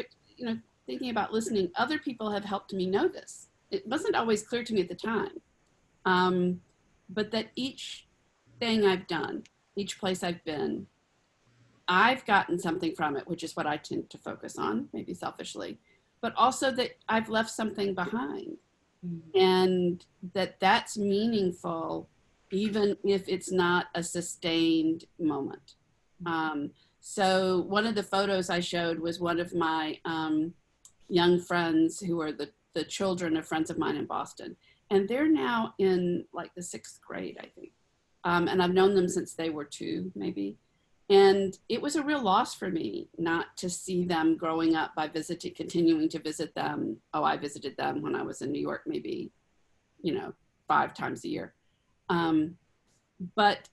C: thinking about listening, other people have helped me know this. It wasn't always clear to me at the time, but that each thing I've done, each place I've been, I've gotten something from it, which is what I tend to focus on, maybe selfishly, but also that I've left something behind, and that's meaningful, even if it's not a sustained moment. So one of the photos I showed was one of my young friends who are the children of friends of mine in Boston. And they're now in like the 6th grade, I think. And I've known them since they were 2, maybe. And it was a real loss for me not to see them growing up by continuing to visit them. Oh, I visited them when I was in New York, maybe, 5 times a year. But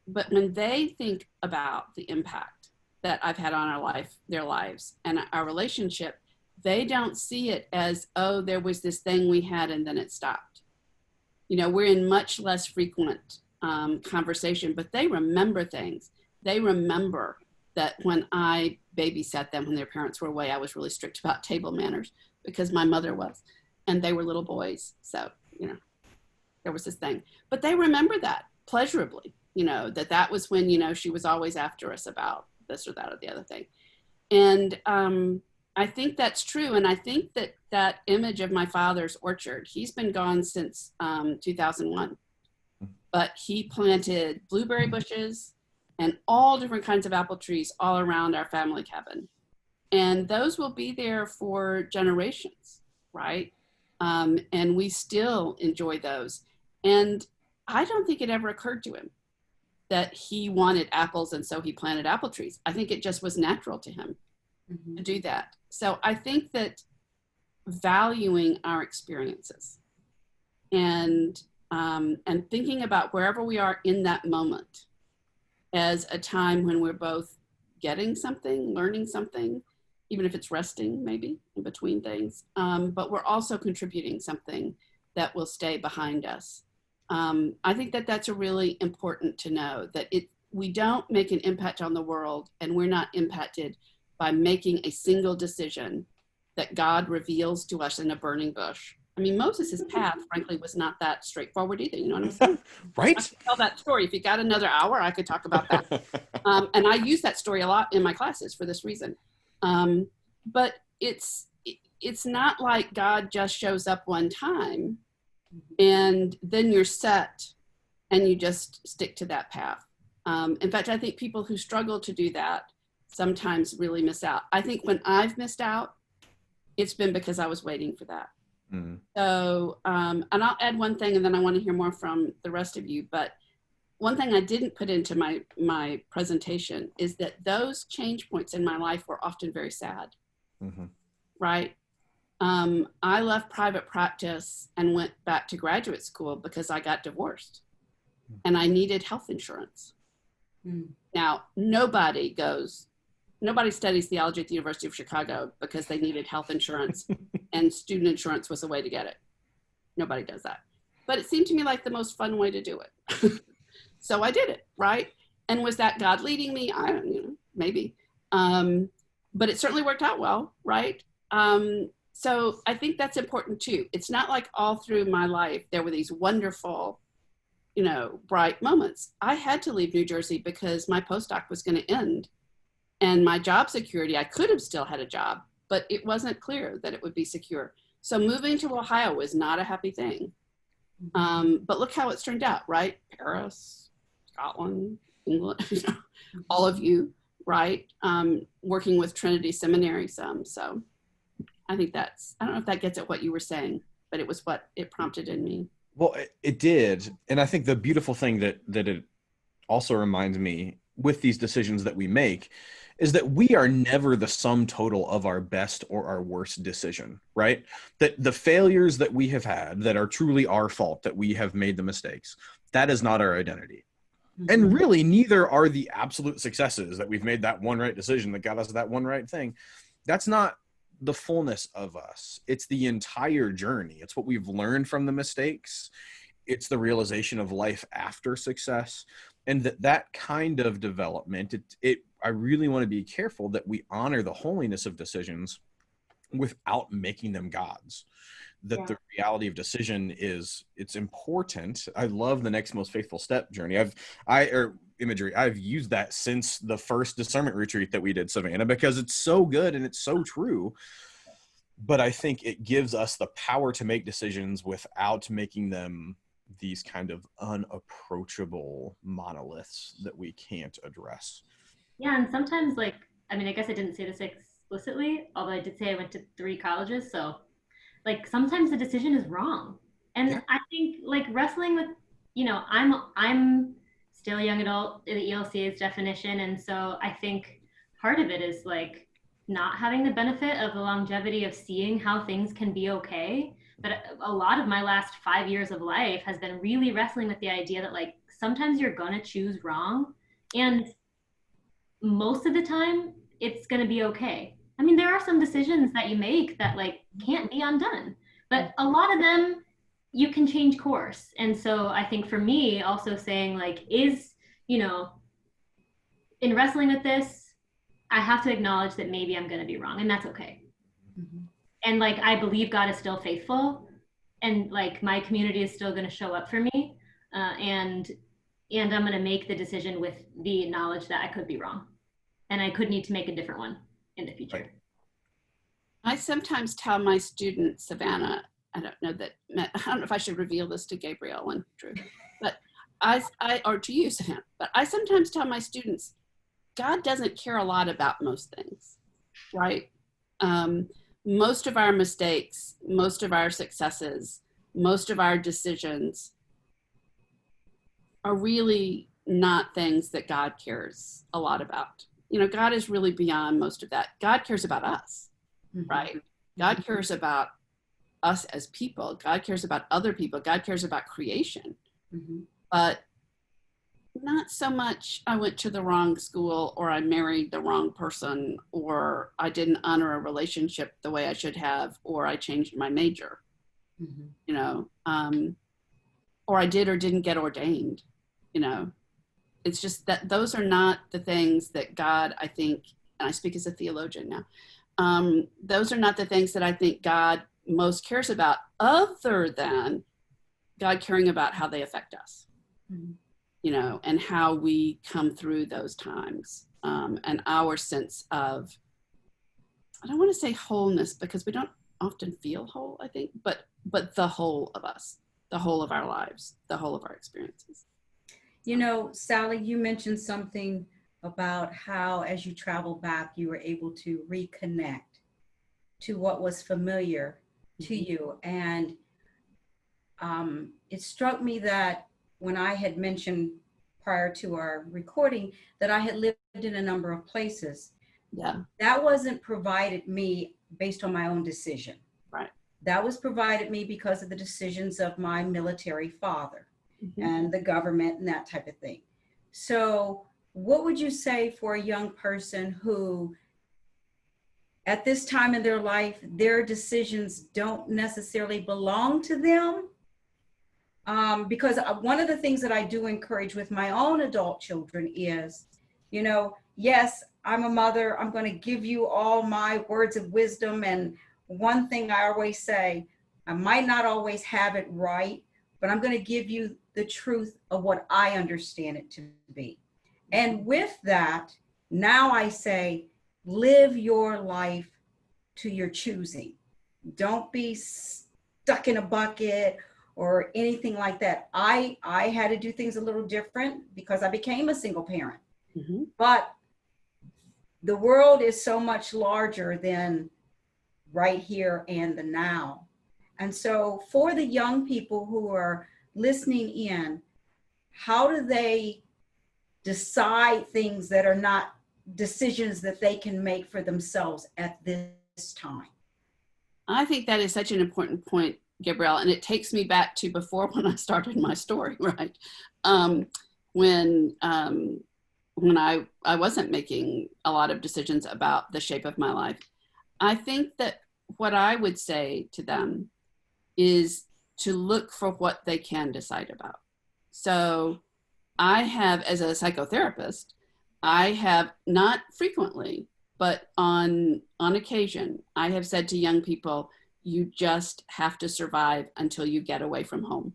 C: when they think about the impact that I've had on their lives and our relationship, they don't see it as, oh, there was this thing we had and then it stopped. We're in much less frequent conversation, but they remember things. They remember that when I babysat them when their parents were away, I was really strict about table manners because my mother was, and they were little boys. So, there was this thing, but they remember that pleasurably, that was when, she was always after us about this or that or the other thing. And I think that's true. And I think that image of my father's orchard, he's been gone since 2001, but he planted blueberry bushes and all different kinds of apple trees all around our family cabin. And those will be there for generations, right? And we still enjoy those. And I don't think it ever occurred to him that he wanted apples and so he planted apple trees. I think it just was natural to him to do that. So I think that valuing our experiences and thinking about wherever we are in that moment as a time when we're both getting something, learning something, even if it's resting maybe in between things, but we're also contributing something that will stay behind us. I think that's a really important to know, that we don't make an impact on the world, and we're not impacted by making a single decision that God reveals to us in a burning bush. I mean, Moses' path, frankly, was not that straightforward either. You know what I'm saying?
B: Right?
C: I could tell that story. If you got another hour, I could talk about that. And I use that story a lot in my classes for this reason. But it's not like God just shows up one time and then you're set and you just stick to that path. In fact, I think people who struggle to do that sometimes really miss out. I think when I've missed out, it's been because I was waiting for that. So, and I'll add one thing and then I want to hear more from the rest of you. But one thing I didn't put into my presentation is that those change points in my life were often very sad, right? I left private practice and went back to graduate school because I got divorced and I needed health insurance.
A: Mm.
C: Now, nobody studies theology at the University of Chicago because they needed health insurance and student insurance was a way to get it. Nobody does that. But it seemed to me like the most fun way to do it. So I did it, right? And was that God leading me? I don't know, maybe. But it certainly worked out well, right? So I think that's important too. It's not like all through my life there were these wonderful, bright moments. I had to leave New Jersey because my postdoc was going to end. And my job security, I could have still had a job, but it wasn't clear that it would be secure. So moving to Ohio was not a happy thing. But look how it's turned out, right? Paris, Scotland, England, all of you, right? Working with Trinity Seminary some. So I think I don't know if that gets at what you were saying, but it was what it prompted in me.
B: Well, it did. And I think the beautiful thing that it also reminds me with these decisions that we make is that we are never the sum total of our best or our worst decision, right? That the failures that we have had that are truly our fault, that we have made the mistakes, that is not our identity. Mm-hmm. And really, neither are the absolute successes that we've made that one right decision that got us that one right thing. That's not the fullness of us. It's the entire journey. It's what we've learned from the mistakes. It's the realization of life after success. And that kind of development, I really want to be careful that we honor the holiness of decisions without making them gods. That the reality of decision it's important. I love the next most faithful step journey. I've used that since the first discernment retreat that we did, Savannah, because it's so good and it's so true. But I think it gives us the power to make decisions without making them these kind of unapproachable monoliths that we can't address.
D: Yeah, and sometimes I guess I didn't say this explicitly, although I did say I went to 3 colleges, so sometimes the decision is wrong. And yeah. I think wrestling with, I'm still a young adult in the ELCA's definition, and so I think part of it is not having the benefit of the longevity of seeing how things can be okay. But a lot of my last 5 years of life has been really wrestling with the idea that sometimes you're gonna choose wrong, and most of the time it's gonna be okay. I mean, there are some decisions that you make that can't be undone, but a lot of them you can change course. And so I think for me also saying in wrestling with this, I have to acknowledge that maybe I'm gonna be wrong, and that's okay. Mm-hmm. And I believe God is still faithful, and my community is still going to show up for me, and I'm going to make the decision with the knowledge that I could be wrong, and I could need to make a different one in the future. Right.
C: I sometimes tell my students, Savannah, I don't know if I should reveal this to Gabriel and Drew, but or to you, Savannah, but I sometimes tell my students, God doesn't care a lot about most things, right? Most of our mistakes, most of our successes, most of our decisions are really not things that God cares a lot about. God is really beyond most of that. God cares about us, mm-hmm. right? God cares about us as people. God cares about other people. God cares about creation. Mm-hmm. But not so much I went to the wrong school, or I married the wrong person, or I didn't honor a relationship the way I should have, or I changed my major, mm-hmm. Or I did or didn't get ordained. It's just that those are not the things that God, I think, and I speak as a theologian now, those are not the things that I think God most cares about, other than God caring about how they affect us. Mm-hmm. And how we come through those times, and our sense of, I don't want to say wholeness, because we don't often feel whole, I think, but the whole of us, the whole of our lives, the whole of our experiences.
A: Sally, you mentioned something about how as you travel back, you were able to reconnect to what was familiar mm-hmm. to you. And it struck me that when I had mentioned prior to our recording that I had lived in a number of places, that wasn't provided me based on my own decision.
C: Right.
A: That was provided me because of the decisions of my military father mm-hmm. and the government and that type of thing. So what would you say for a young person who, at this time in their life, their decisions don't necessarily belong to them? Because one of the things that I do encourage with my own adult children is, yes, I'm a mother. I'm going to give you all my words of wisdom. And one thing I always say, I might not always have it right, but I'm going to give you the truth of what I understand it to be. And with that, now I say, live your life to your choosing. Don't be stuck in a bucket or anything like that. I had to do things a little different because I became a single parent. Mm-hmm. But the world is so much larger than right here and the now. And so for the young people who are listening in, how do they decide things that are not decisions that they can make for themselves at this time?
C: I think that is such an important point, Gabrielle, and it takes me back to before when I started my story, right? When I wasn't making a lot of decisions about the shape of my life. I think that what I would say to them is to look for what they can decide about. So I have, as a psychotherapist, I have not frequently, but on occasion, I have said to young people, you just have to survive until you get away from home.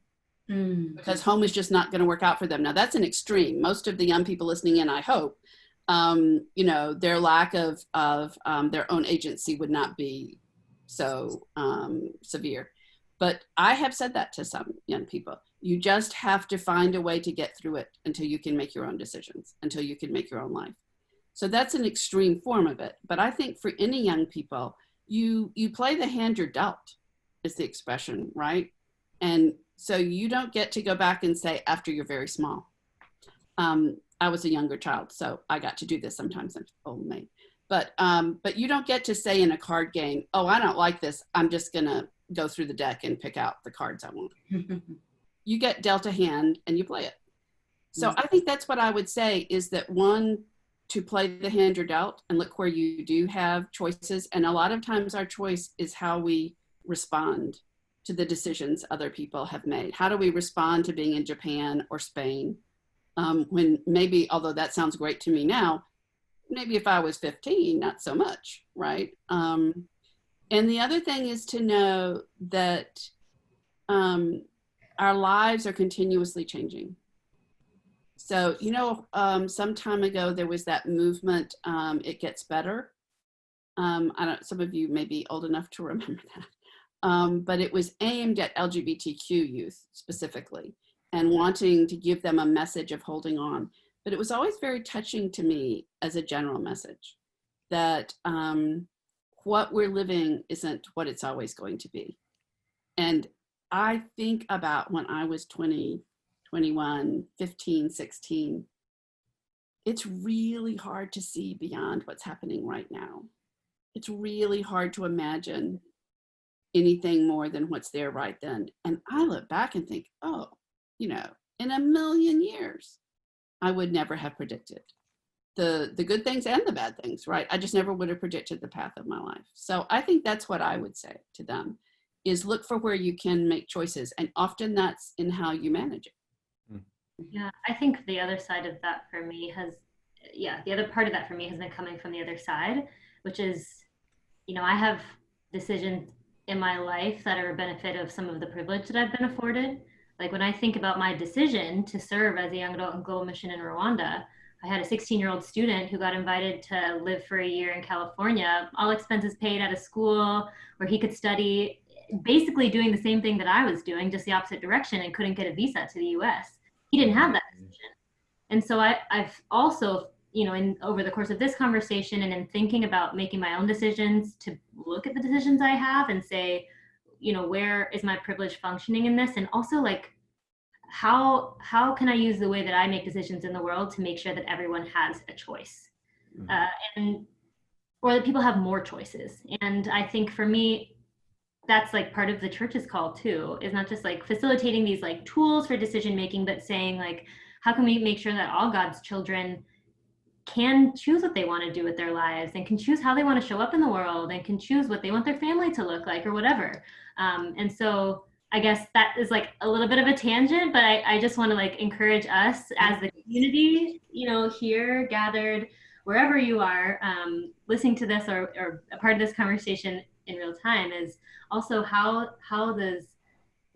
C: Because home is just not going to work out for them. Now that's an extreme. Most of the young people listening in, I hope, their lack of their own agency would not be so severe. But I have said that to some young people. You just have to find a way to get through it until you can make your own decisions, until you can make your own life. So that's an extreme form of it. But I think for any young people, you play the hand you're dealt, is the expression, right? And so you don't get to go back and say, after you're very small. I was a younger child, so I got to do this sometimes. I'm old maid. But you don't get to say in a card game, oh, I don't like this. I'm just going to go through the deck and pick out the cards I want. You get dealt a hand and you play it. So I think that's what I would say is that one, to play the hand you're dealt and look where you do have choices. And a lot of times our choice is how we respond to the decisions other people have made. How do we respond to being in Japan or Spain? When maybe, although that sounds great to me now, maybe if I was 15, not so much, right? And the other thing is to know that our lives are continuously changing. So, some time ago, there was that movement, It Gets Better. Some of you may be old enough to remember that. But it was aimed at LGBTQ youth specifically and wanting to give them a message of holding on. But it was always very touching to me as a general message that what we're living isn't what it's always going to be. And I think about when I was 20, 21, 15, 16, it's really hard to see beyond what's happening right now. It's really hard to imagine anything more than what's there right then. And I look back and think, in a million years, I would never have predicted the good things and the bad things, right? I just never would have predicted the path of my life. So I think that's what I would say to them is look for where you can make choices. And often that's in how you manage it.
D: Yeah, I think the other side of that for me the other part of that for me has been coming from the other side, which is, I have decisions in my life that are a benefit of some of the privilege that I've been afforded. Like when I think about my decision to serve as a young adult in global mission in Rwanda, I had a 16-year-old student who got invited to live for a year in California, all expenses paid at a school where he could study, basically doing the same thing that I was doing, just the opposite direction, and couldn't get a visa to the US. He didn't have that decision. And so I've also, over the course of this conversation and in thinking about making my own decisions, to look at the decisions I have and say, where is my privilege functioning in this? And also like, how can I use the way that I make decisions in the world to make sure that everyone has a choice, or that people have more choices? And I think for me, that's like part of the church's call too, is not just like facilitating these like tools for decision making, but saying like, how can we make sure that all God's children can choose what they want to do with their lives and can choose how they want to show up in the world and can choose what they want their family to look like or whatever. And so I guess that is like a little bit of a tangent, but I just want to like encourage us as the community, you know, here gathered, wherever you are, listening to this or a part of this conversation in real time, is also how does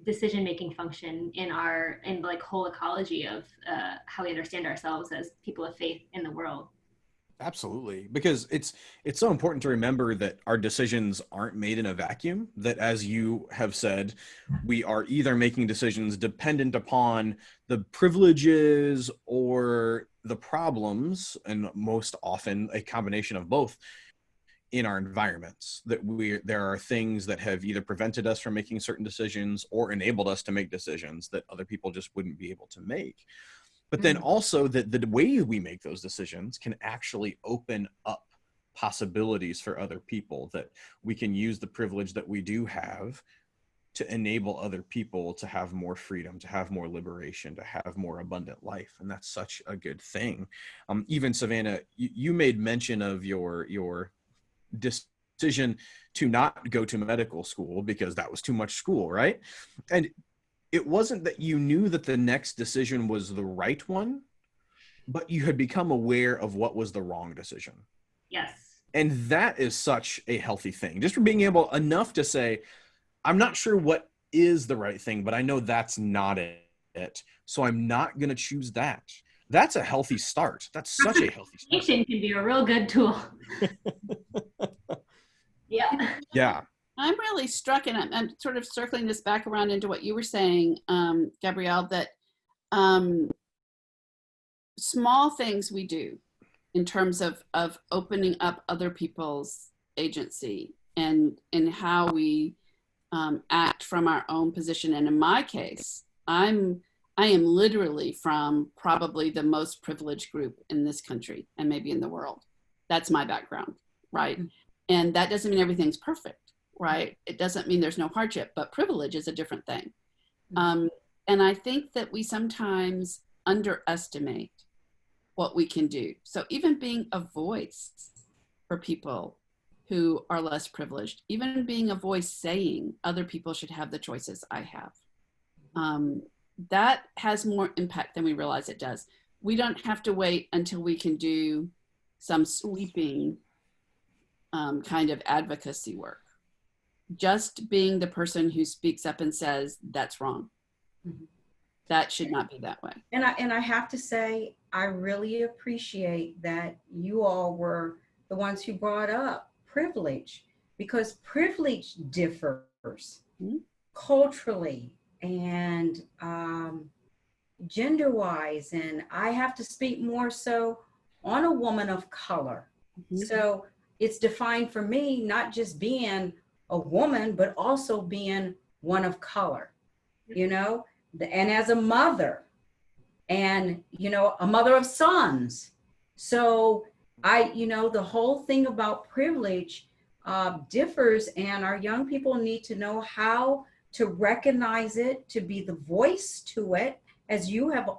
D: decision-making function in like whole ecology of how we understand ourselves as people of faith in the world.
B: Absolutely, because it's so important to remember that our decisions aren't made in a vacuum, that, as you have said, we are either making decisions dependent upon the privileges or the problems, and most often a combination of both, in our environments. That there are things that have either prevented us from making certain decisions or enabled us to make decisions that other people just wouldn't be able to make. But then also that the way we make those decisions can actually open up possibilities for other people, that we can use the privilege that we do have to enable other people to have more freedom, to have more liberation, to have more abundant life. And that's such a good thing. Even Savannah, you made mention of your decision to not go to medical school because that was too much school, right? And it wasn't that you knew that the next decision was the right one, but you had become aware of what was the wrong decision.
D: Yes.
B: And that is such a healthy thing. Just for being able enough to say, I'm not sure what is the right thing, but I know that's not it. So I'm not going to choose that. That's a healthy start. That's such a healthy start.
D: Can be a real good tool. Yeah.
B: Yeah.
C: I'm really struck, and I'm sort of circling this back around into what you were saying, Gabrielle, that small things we do in terms of opening up other people's agency and how we act from our own position. And in my case, I am literally from probably the most privileged group in this country and maybe in the world. That's my background, right? And that doesn't mean everything's perfect. Right? It doesn't mean there's no hardship, but privilege is a different thing. And I think that we sometimes underestimate what we can do. So even being a voice for people who are less privileged, even being a voice saying other people should have the choices I have, that has more impact than we realize it does. We don't have to wait until we can do some sweeping kind of advocacy work. Just being the person who speaks up and says that's wrong. That should not be that way.
A: And I have to say, I really appreciate that you all were the ones who brought up privilege, because privilege differs culturally and gender-wise, and I have to speak more so on a woman of color. So it's defined for me not just being a woman, but also being one of color, you know, and as a mother, and, you know, a mother of sons. So the whole thing about privilege differs, and our young people need to know how to recognize it, to be the voice to it, as you have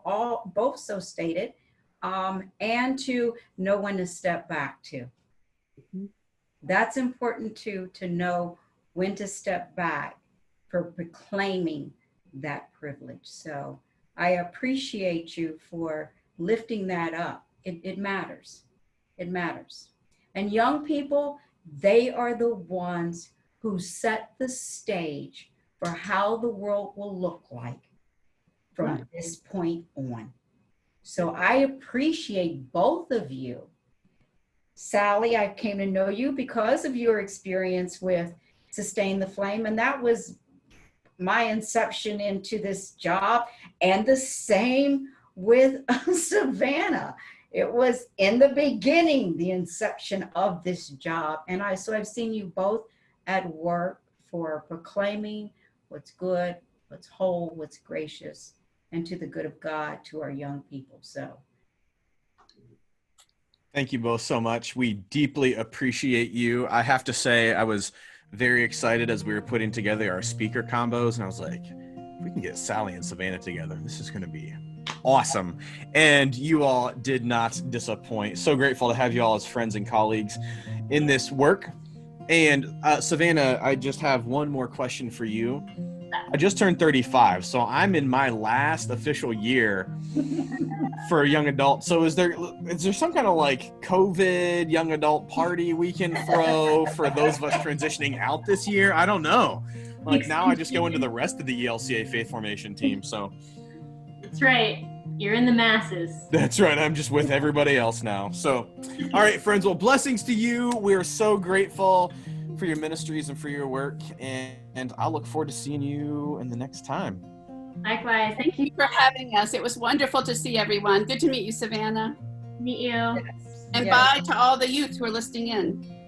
A: both so stated, and to know when to step back to. That's important to know when to step back for proclaiming that privilege. So I appreciate you for lifting that up. It matters. It matters. And young people, they are the ones who set the stage for how the world will look like from this point on. So I appreciate both of you. Sally, I came to know you because of your experience with Sustain the Flame, and that was my inception into this job. And the same with Savannah. It was in the beginning, the inception of this job. And so I've seen you both at work for proclaiming what's good, what's whole, what's gracious, and to the good of God to our young people. So
B: thank you both so much. We deeply appreciate you. I have to say, I was very excited as we were putting together our speaker combos, and I was like, if we can get Sally and Savannah together, this is going to be awesome. And you all did not disappoint. So grateful to have you all as friends and colleagues in this work. And Savannah, I just have one more question for you. I just turned 35, so I'm in my last official year for a young adult. So is there some kind of like COVID young adult party we can throw for those of us transitioning out this year? I don't know. Like now I just go into the rest of the ELCA Faith Formation team. So
D: That's right. You're in the masses.
B: that's right. I'm just with everybody else now. So, all right, friends. Well, blessings to you. We are so grateful for your ministries and for your work. And I look forward to seeing you in the next time.
D: Likewise. Thank you.
C: Thank you for having us. It was wonderful to see everyone. Good to meet you, Savannah.
D: Meet you.
C: And
A: Yes.
C: bye to all the youth who are listening in.